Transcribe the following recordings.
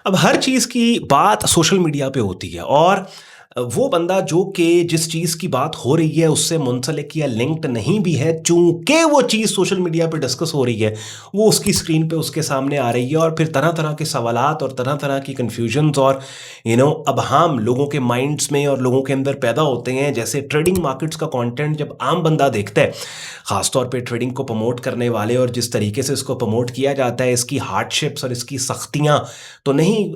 अब हर चीज़ की बात सोशल मीडिया पे होती है और वो बंदा जो कि जिस चीज़ की बात हो रही है उससे मुंसलिक या लिंक्ड नहीं भी है, चूंकि वो चीज़ सोशल मीडिया पे डिस्कस हो रही है, वो उसकी स्क्रीन पे उसके सामने आ रही है और फिर तरह तरह के सवालात और तरह तरह की कन्फ्यूजन्स और अब हम लोगों के माइंड्स में और लोगों के अंदर पैदा होते हैं। जैसे ट्रेडिंग मार्केट्स का कंटेंट जब आम बंदा देखता है, ख़ासतौर पे ट्रेडिंग को प्रमोट करने वाले, और जिस तरीके से इसको प्रमोट किया जाता है, इसकी हार्डशिप्स और इसकी सख्तियाँ तो नहीं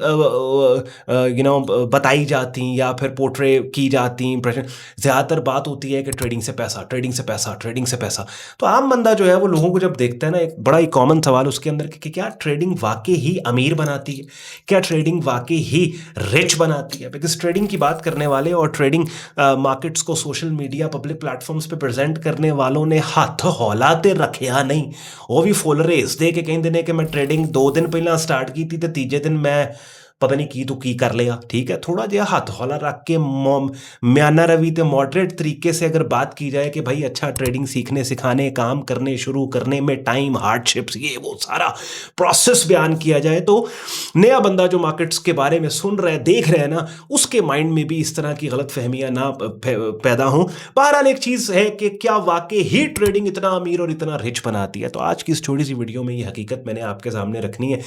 बताई जाती या फिर पोर्ट्रे की जाती इंप्रेशन। ज़्यादातर बात होती है कि ट्रेडिंग से पैसा, ट्रेडिंग से पैसा, ट्रेडिंग से पैसा। तो आम बंदा जो है वो लोगों को जब देखता है ना, एक बड़ा ही कॉमन सवाल उसके अंदर कि क्या ट्रेडिंग वाकई ही अमीर बनाती है, क्या ट्रेडिंग वाकई ही रिच बनाती है? बिकॉज ट्रेडिंग की बात करने वाले और ट्रेडिंग मार्केट्स को सोशल मीडिया पब्लिक प्लेटफॉर्म्स पे प्रेजेंट करने वालों ने हाथ हौलाते रखिया नहीं। वो भी फुल रेस दे के कहते ने कि मैं ट्रेडिंग 2 दिन पहला स्टार्ट की थी तो तीजे दिन मैं पता नहीं की तो की कर लिया। ठीक है, थोड़ा जिहा हथ हौला रख के म्याना रवि ते मॉडरेट तरीके से अगर बात की जाए कि भाई अच्छा ट्रेडिंग सीखने सिखाने काम करने शुरू करने में टाइम, हार्डशिप्स, ये वो सारा प्रोसेस बयान किया जाए, तो नया बंदा जो मार्केट्स के बारे में सुन रहा है, देख रहा है ना, उसके माइंड में भी इस तरह की गलत फहमियाँ ना पैदा हों। बहरहाल एक चीज़ है कि क्या वाकई ही ट्रेडिंग इतना अमीर और इतना रिच बनाती है? तो आज की इस छोटी सी वीडियो में ये हकीकत मैंने आपके सामने रखनी है।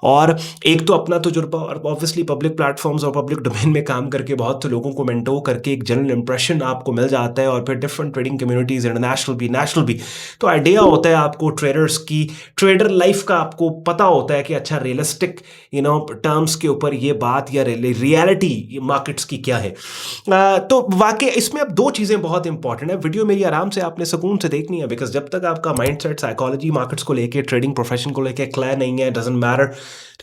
और एक तो अपना तजुर्बा और ऑब्वियसली पब्लिक प्लेटफॉर्म्स और पब्लिक डोमेन में काम करके बहुत से लोगों को मेंटोर करके एक जनरल इंप्रेशन आपको मिल जाता है, और फिर डिफरेंट ट्रेडिंग कम्युनिटीज़, इंटरनेशनल भी नेशनल भी, तो आइडिया होता है आपको ट्रेडर्स की, ट्रेडर लाइफ का आपको पता होता है कि अच्छा रियलिस्टिक टर्म्स के ऊपर ये बात या रियलिटी मार्केट्स की क्या है। तो वाकई इसमें अब दो चीज़ें बहुत इंपॉर्टेंट है। वीडियो मेरी आराम से आपने सुकून से देखनी है, बिकॉज जब तक आपका माइंड सेट साइकोलॉजी मार्केट्स को लेके, ट्रेडिंग प्रोफेशन को लेके क्लियर नहीं है, डजंट मैटर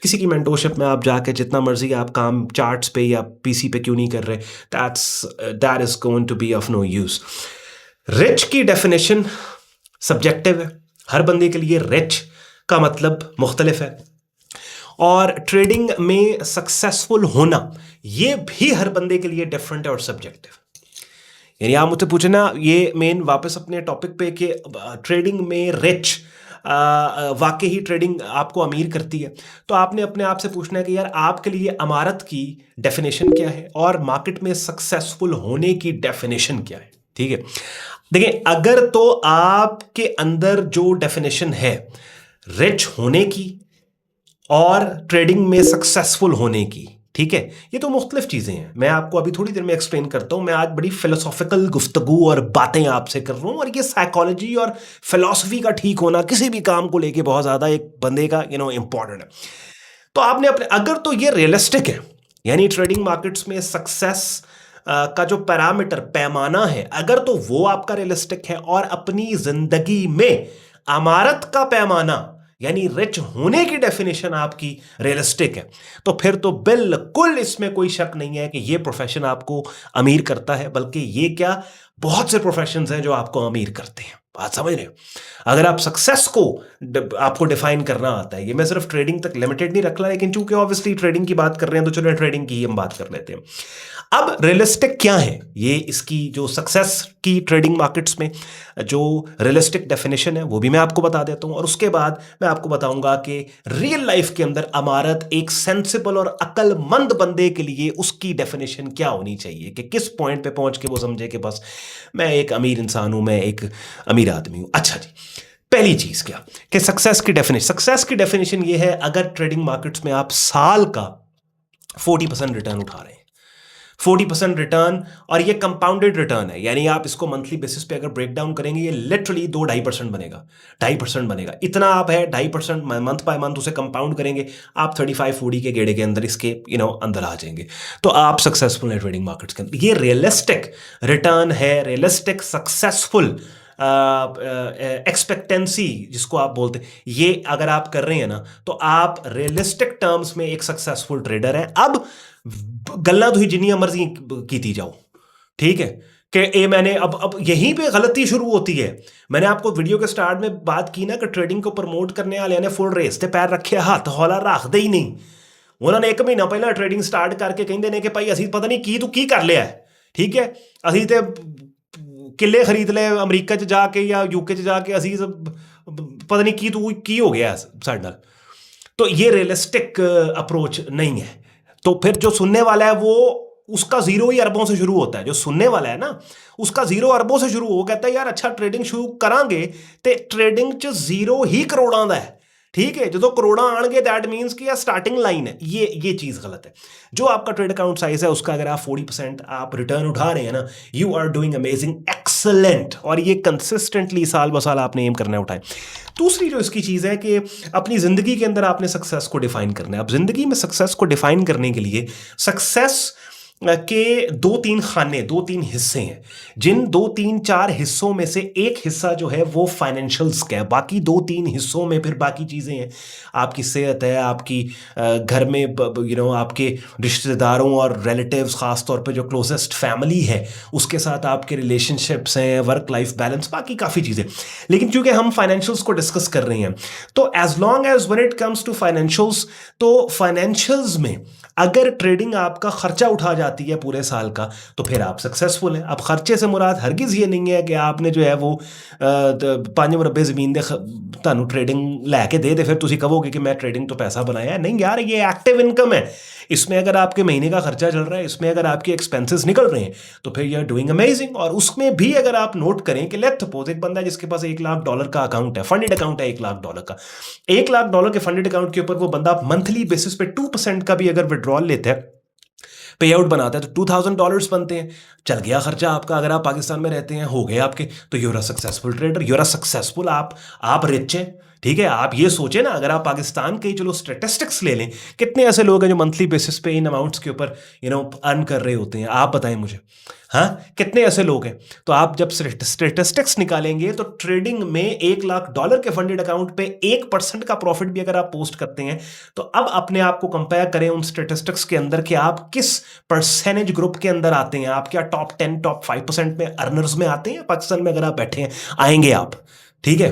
किसी की मेंटोरशिप में आप जाके जितना मर्जी आप काम चार्ट्स पे या पीसी पे क्यों नहीं कर रहे, that is going to be of no use. Rich की डेफिनेशन सब्जेक्टिव है, हर बंदे के लिए रिच का मतलब मुख्तलिफ है, और ट्रेडिंग में सक्सेसफुल होना ये भी हर बंदे के लिए डिफरेंट है और सब्जेक्टिव। यानी आप मुझसे पूछे ना, ये मेन वापस अपने टॉपिक पे कि ट्रेडिंग में रिच वाकई ही ट्रेडिंग आपको अमीर करती है, तो आपने अपने आप से पूछना है कि यार आपके लिए अमारत की डेफिनेशन क्या है और मार्केट में सक्सेसफुल होने की डेफिनेशन क्या है। ठीक है, देखिए, अगर तो आपके अंदर जो डेफिनेशन है रिच होने की और ट्रेडिंग में सक्सेसफुल होने की, ठीक है, ये तो मुख्तलिफ चीज़ें हैं। मैं आपको अभी थोड़ी देर में एक्सप्लेन करता हूँ। मैं आज बड़ी फिलोसॉफिकल गुफ्तगू और बातें आपसे कर रहा हूँ, और ये साइकोलॉजी और फिलॉसफी का ठीक होना किसी भी काम को लेके बहुत ज़्यादा एक बंदे का इंपॉर्टेंट है। तो आपने अपने, अगर तो ये रियलिस्टिक है, यानी ट्रेडिंग मार्केट्स में सक्सेस का जो पैरामीटर पैमाना है, अगर तो वो आपका रियलिस्टिक है और अपनी जिंदगी में अमारत का पैमाना यानी रिच होने की डेफिनेशन आपकी रियलिस्टिक है, तो फिर तो बिल्कुल इसमें कोई शक नहीं है कि ये प्रोफेशन आपको अमीर करता है। बल्कि ये क्या, बहुत से प्रोफेशंस हैं जो आपको अमीर करते हैं। बात समझ रहे हो? अगर आप सक्सेस को आपको डिफाइन करना आता है, ये मैं सिर्फ ट्रेडिंग तक लिमिटेड नहीं रख रहा, लेकिन चूंकि ऑब्वियसली ट्रेडिंग की बात कर रहे हैं तो चलो ट्रेडिंग की ही हम बात कर लेते हैं। अब रियलिस्टिक क्या है, ये इसकी जो सक्सेस की ट्रेडिंग मार्केट्स में जो रियलिस्टिक डेफिनेशन है वो भी मैं आपको बता देता हूं, और उसके बाद मैं आपको बताऊंगा कि रियल लाइफ के अंदर अमारत एक सेंसिबल और अक्लमंद बंदे के लिए उसकी डेफिनेशन क्या होनी चाहिए कि किस पॉइंट पे पहुंच के वो समझे कि बस मैं एक अमीर इंसान हूं, मैं एक अमीर आदमी हूं। अच्छा जी, पहली चीज क्या कि सक्सेस की डेफिनेशन ये है, अगर ट्रेडिंग मार्केट्स में आप साल का 40% रिटर्न उठा रहे हैं, 40% रिटर्न, और ये कंपाउंडेड रिटर्न है, यानी आप इसको मंथली बेसिस पे अगर ब्रेक डाउन करेंगे, ये लिटरली 2-2.5% बनेगा, 2.5% बनेगा, इतना आप है 2.5% मंथ बाय मंथ उसे कंपाउंड करेंगे, आप 35-40 के गेड़े के अंदर इसके अंदर आ जाएंगे, तो आप सक्सेसफुल है ट्रेडिंग मार्केट्स के अंदर। ये रियलिस्टिक रिटर्न है, रियलिस्टिक सक्सेसफुल एक्सपेक्टेंसी जिसको आप बोलते हैं, ये अगर आप कर रहे हैं ना, तो आप रियलिस्टिक टर्म्स में एक सक्सेसफुल ट्रेडर हैं। अब गल्ला तो ही जिन्नी मर्जी की जाओ, ठीक है, कि ये मैंने अब यहीं पे गलती शुरू होती है। मैंने आपको वीडियो के स्टार्ट में बात की ना कि ट्रेडिंग को प्रमोट करने वाले ने फुल रेस ते पैर रखे, हाथ हौला रखते ही नहीं। उन्होंने 1 महीना पहला ट्रेडिंग स्टार्ट करके कहते ने कि भाई असी पता नहीं की तू की कर लिया है, ठीक है, असी ते किले खरीद ले अमरीका च जाके या यूके च जाके, असी पता नहीं की तू की हो गया साढ़े नाल। तो ये रियलिस्टिक अप्रोच नहीं है। तो फिर जो सुनने वाला है वो उसका 0 ही अरबों से शुरू होता है। जो सुनने वाला है ना उसका 0 अरबों से शुरू हो, कहता है यार अच्छा ट्रेडिंग शुरू करांगे ते ट्रेडिंग च 0 ही करोड़ां दा है। ठीक है, जो करोड़ा आएंगे दैट मीन्स कि स्टार्टिंग लाइन है। ये चीज गलत है। जो आपका ट्रेड अकाउंट साइज है उसका अगर आप 40% आप रिटर्न उठा रहे हैं ना, you are doing amazing, excellent. और ये कंसिस्टेंटली साल ब साल आपने एम करना उठाए। दूसरी जो इसकी चीज़ है कि अपनी ज़िंदगी के अंदर आपने सक्सेस को डिफाइन करना है। अब ज़िंदगी में सक्सेस को डिफाइन करने के लिए सक्सेस के 2-3 खाने, 2-3 हिस्से हैं, जिन 2-3-4 हिस्सों में से एक हिस्सा जो है वो फाइनेंशियल्स का है, बाकी 2-3 हिस्सों में फिर बाकी चीज़ें हैं। आपकी सेहत है, आपकी घर में आपके रिश्तेदारों और रिलेटिव्स, ख़ास तौर पे जो क्लोजेस्ट फैमिली है उसके साथ आपके रिलेशनशिप्स हैं, वर्क लाइफ बैलेंस, बाकी काफ़ी चीज़ें। लेकिन चूंकि हम फाइनेंशियल्स को डिस्कस कर रहे हैं तो as long as when it comes to financials, तो फाइनेंशियल्स में अगर ट्रेडिंग आपका खर्चा उठा जाती है पूरे साल का तो फिर आप सक्सेसफुल हैं। अब खर्चे से मुराद हरगिज़ ये नहीं है कि आपने जो है वो 5 मरबे ज़मीन दे ਤੁਹਾਨੂੰ ट्रेडिंग लैके दे फिर तुम कहोगे कि मैं ट्रेडिंग तो पैसा बनाया। नहीं यार, ये एक्टिव इनकम है। इसमें अगर आपके महीने का खर्चा चल रहा है, इसमें अगर आपके एक्सपेंसेस निकल रहे हैं तो फिर यू आर डूइंग अमेजिंग। और उसमें भी अगर आप नोट करें कि लेट्स सपोज एक बंदा जिसके पास $1 लाख का अकाउंट है, फंडेड अकाउंट है $1 लाख का, $1 लाख के फंडेड अकाउंट के ऊपर वो बंदा मंथली बेसिस पे 2% का भी अगर विड्रॉल लेता है, पे आउट बनाता है, तो $2000 बनते हैं। चल गया खर्चा आपका। अगर आप पाकिस्तान में रहते हैं, हो गए आपके, तो you're a successful trader, you're a successful, आप रिच हैं। ठीक है, आप ये सोचें ना, अगर आप पाकिस्तान के चलो स्टेटिस्टिक्स ले लें, कितने ऐसे लोग हैं जो मंथली बेसिस पे इन अमाउंट्स के ऊपर अर्न कर रहे होते हैं, आप बताएं मुझे। हाँ, कितने ऐसे लोग हैं? तो आप जब स्टेटिस्टिक्स निकालेंगे तो ट्रेडिंग में $1 लाख के फंडेड अकाउंट पे 1% का प्रॉफिट भी अगर आप पोस्ट करते हैं, तो अब अपने आप को कंपेयर करें उन स्टेटिस्टिक्स के अंदर कि आप किस परसेंटेज ग्रुप के अंदर आते हैं। आप क्या टॉप 10 टॉप 5% में अर्नर्स में आते हैं? पाकिस्तान में अगर आप बैठे हैं, आएंगे आप। ठीक है,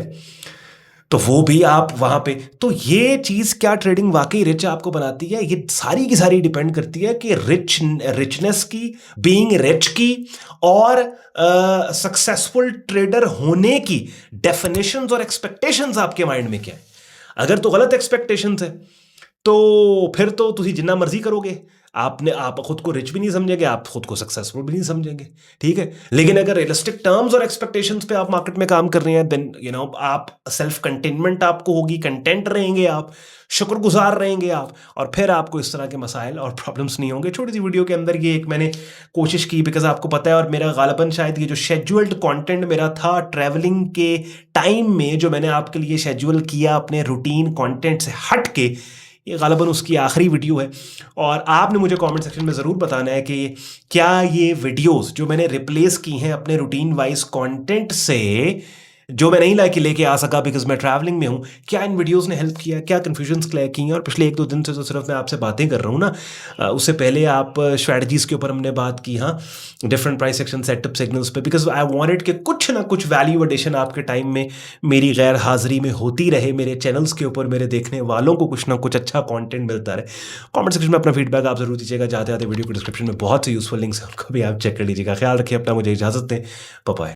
तो वो भी आप वहां पे। तो ये चीज क्या ट्रेडिंग वाकई रिच आपको बनाती है? ये सारी की सारी डिपेंड करती है कि रिचनेस की, बीइंग रिच की, और सक्सेसफुल ट्रेडर होने की डेफिनेशंस और एक्सपेक्टेशंस आपके माइंड में क्या है। अगर तो गलत एक्सपेक्टेशंस है तो फिर तो तुम जितना मर्जी करोगे, आप खुद को रिच भी नहीं समझेंगे, आप खुद को सक्सेसफुल भी नहीं समझेंगे। ठीक है, लेकिन अगर रियलिस्टिक टर्म्स और एक्सपेक्टेशंस पे आप मार्केट में काम कर रहे हैं, देन आप सेल्फ कंटेनमेंट आपको होगी, कंटेंट रहेंगे आप, शुक्रगुजार रहेंगे आप, और फिर आपको इस तरह के मसाइल और प्रॉब्लम्स नहीं होंगे। छोटी सी वीडियो के अंदर ये एक मैंने कोशिश की, बिकॉज आपको पता है, और मेरा गालिबन शायद ये जो शेड्यूल्ड कंटेंट मेरा था ट्रैवलिंग के टाइम में, जो मैंने आपके लिए शेड्यूल किया अपने रूटीन कंटेंट से हट के, ये गालिबन उसकी आखिरी वीडियो है। और आपने मुझे कमेंट सेक्शन में ज़रूर बताना है कि क्या ये वीडियोस जो मैंने रिप्लेस की हैं अपने रूटीन वाइज कंटेंट से, जो मैं नहीं लेके आ सका बिकॉज मैं ट्रैवलिंग में हूँ, क्या इन वीडियोस ने हेल्प किया, क्या कन्फ्यूजन्स क्लियर की हैं। और पिछले 1-2 दिन से तो सिर्फ मैं आपसे बातें कर रहा हूँ ना, उससे पहले आप स्ट्रैटेजीज़ के ऊपर हमने बात की, हाँ, different price action setup signals पे, बिकॉज आई वांटेड कि कुछ ना कुछ वैल्यू एडिशन आपके टाइम में मेरी गैर हाजिरी में होती रहे, मेरे चैनल्स के ऊपर मेरे देखने वालों को कुछ ना कुछ अच्छा कॉन्टेंट मिलता रहे। कॉमेंट सेक्शन में अपना फीडबैक आप ज़रूर दीजिएगा। जाते आते वीडियो को डिस्क्रिप्शन में बहुत से यूजफुल लिंक्स हैं, उनको भी आप चेक कर लीजिएगा। ख्याल रखिए अपना, मुझे इजाज़त दें, बाय बाय।